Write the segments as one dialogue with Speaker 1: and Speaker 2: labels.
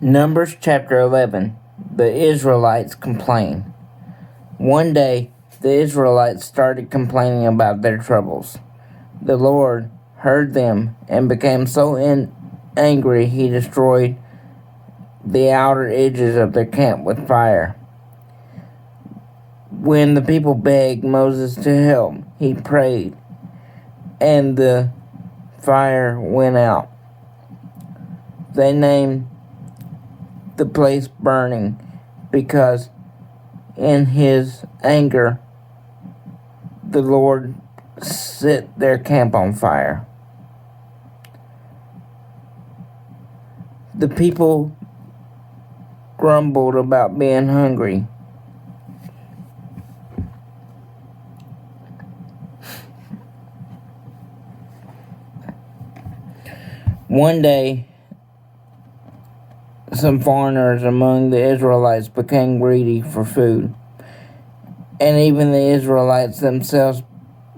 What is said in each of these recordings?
Speaker 1: Numbers chapter 11. The Israelites complain. One day, the Israelites started complaining about their troubles. The Lord heard them and became so angry he destroyed the outer edges of their camp with fire. When the people begged Moses to help, he prayed, and the fire went out. They named the place Burning because in his anger the Lord set their camp on fire. The people grumbled about being hungry. One day, some foreigners among the Israelites became greedy for food, and even the Israelites themselves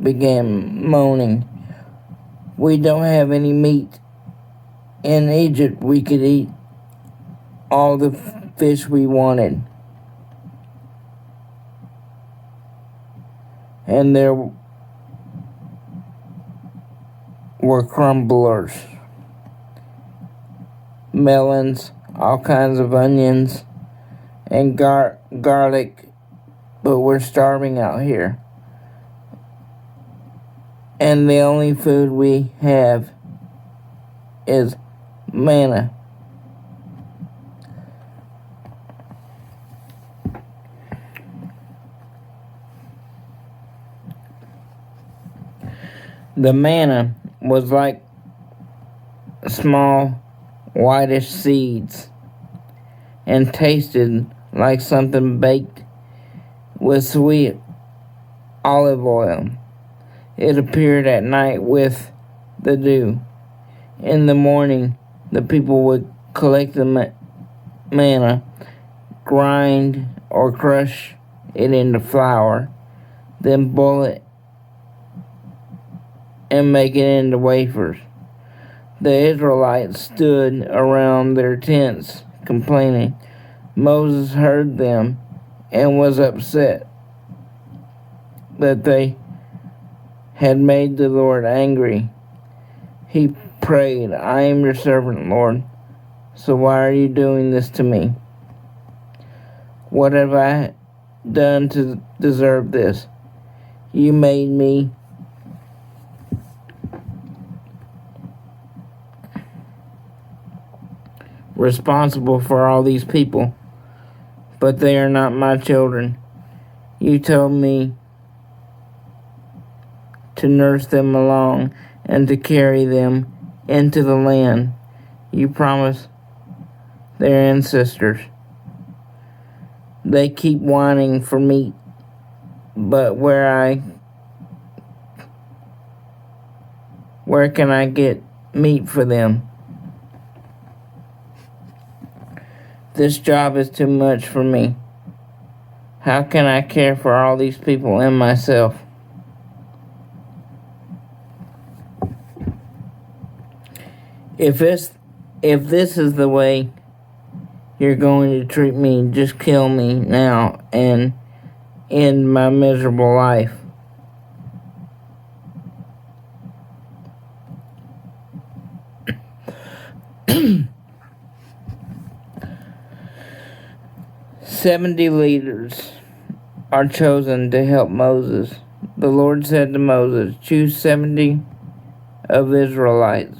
Speaker 1: began moaning, "We don't have any meat. In Egypt we could eat all the fish we wanted." And there were crumblers, melons, all kinds of onions, and garlic, but we're starving out here. And the only food we have is manna. The manna was like small whitish seeds and tasted like something baked with sweet olive oil. It appeared at night with the dew. In the morning, the people would collect the manna, grind or crush it into flour, then boil it and make it into wafers. The Israelites stood around their tents complaining. Moses heard them and was upset that they had made the Lord angry. He prayed, "I am your servant, Lord, so why are you doing this to me? What have I done to deserve this? You made me responsible for all these people, but they are not my children. You told me to nurse them along and to carry them into the land you promised their ancestors. They keep whining for meat, but where can I get meat for them? This job is too much for me. How can I care for all these people and myself?" If this is the way you're going to treat me, just kill me now and end my miserable life. "70 leaders are chosen to help Moses. The Lord said to Moses, 'Choose 70 of Israelites,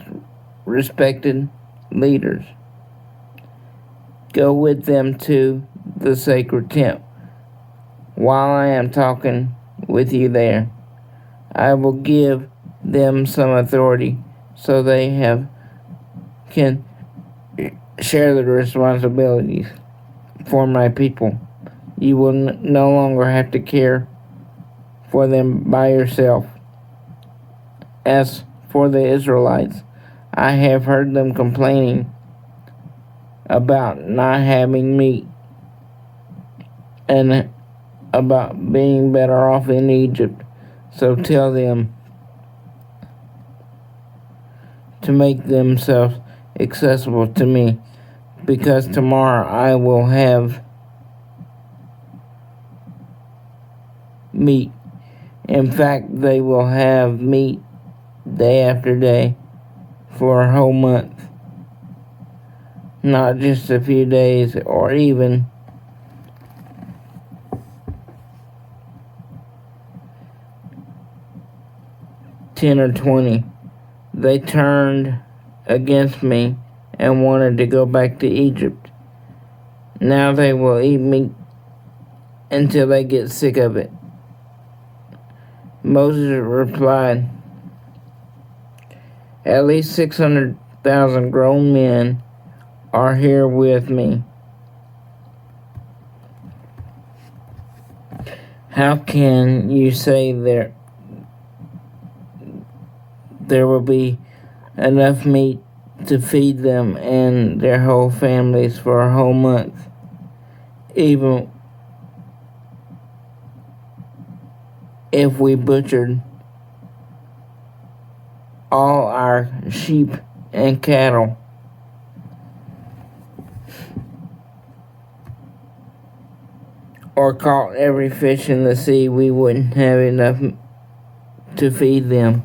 Speaker 1: respected leaders. Go with them to the sacred tent. While I am talking with you there, I will give them some authority so they can share the responsibilities for my people. You will no longer have to care for them by yourself. As for the Israelites, I have heard them complaining about not having meat and about being better off in Egypt. So tell them to make themselves accessible to me. because tomorrow I will have meat. In fact, they will have meat day after day for a whole month, not just a few days or even 10 or 20. They turned against me and wanted to go back to Egypt. Now they will eat meat until they get sick of it. Moses replied, "At least 600,000 grown men are here with me. How can you say there will be enough meat to feed them and their whole families for a whole month, even if we butchered all our sheep and cattle?" Or caught every fish in the sea, we wouldn't have enough to feed them.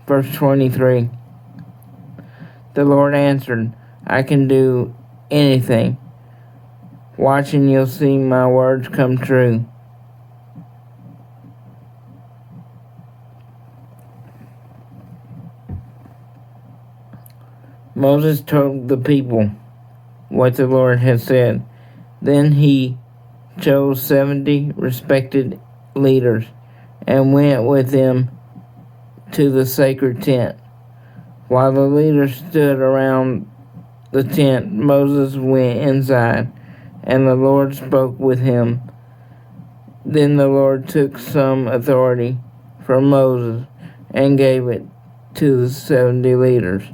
Speaker 1: Verse 23. The Lord answered, "I can do anything. Watch and you'll see my words come true." Moses told the people what the Lord had said. Then he chose 70 respected leaders and went with them to the sacred tent. While the leaders stood around the tent, Moses went inside, and the Lord spoke with him. Then the Lord took some authority from Moses and gave it to the 70 leaders.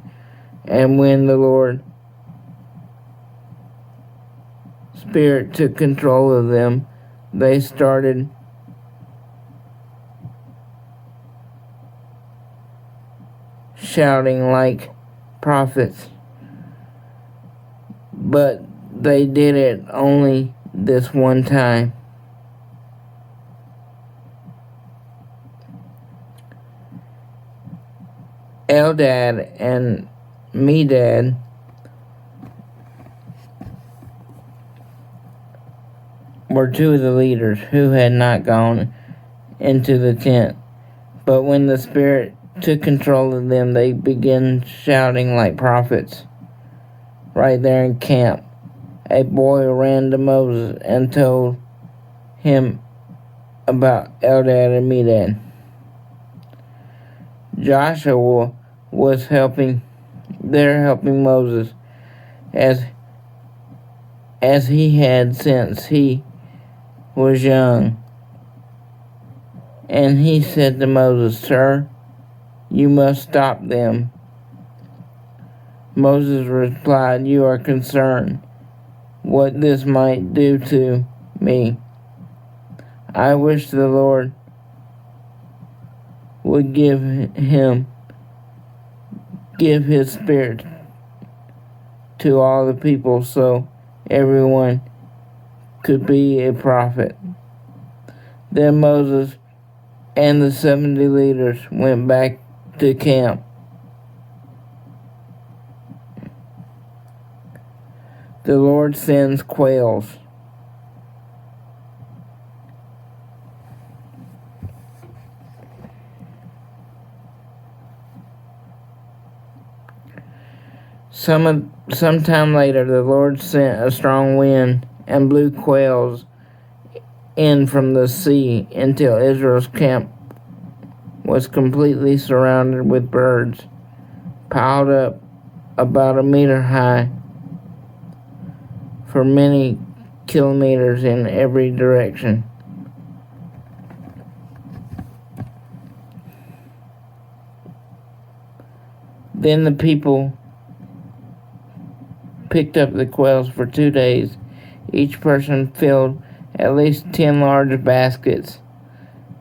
Speaker 1: And when the Lord's Spirit took control of them, they started shouting like prophets. But they did it only this one time. Eldad and Medad were two of the leaders who had not gone into the tent. But when the Spirit took control of them, they began shouting like prophets right there in camp. A boy ran to Moses and told him about Eldad and Medad. Joshua was helping Moses as he had since he was young. And he said to Moses, "Sir, you must stop them." Moses replied, "You are concerned what this might do to me. I wish the Lord would give his Spirit to all the people so everyone could be a prophet." Then Moses and the 70 leaders went back to camp. The Lord sends quails. Sometime later, the Lord sent a strong wind and blew quails in from the sea until Israel's camp was completely surrounded with birds, piled up about a meter high for many kilometers in every direction. Then the people picked up the quails for 2 days. Each person filled at least 10 large baskets,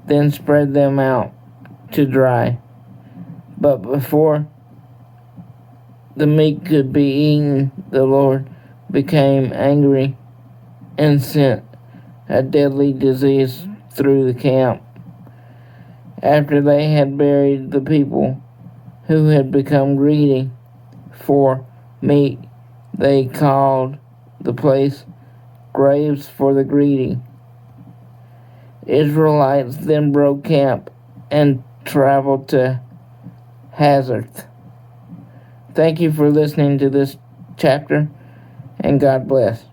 Speaker 1: then spread them out to dry. But before the meat could be eaten, the Lord became angry and sent a deadly disease through the camp. After they had buried the people who had become greedy for meat, they called the place graves for the greedy. Israelites then broke camp and traveled to Hazarth. Thank you for listening to this chapter, and God bless.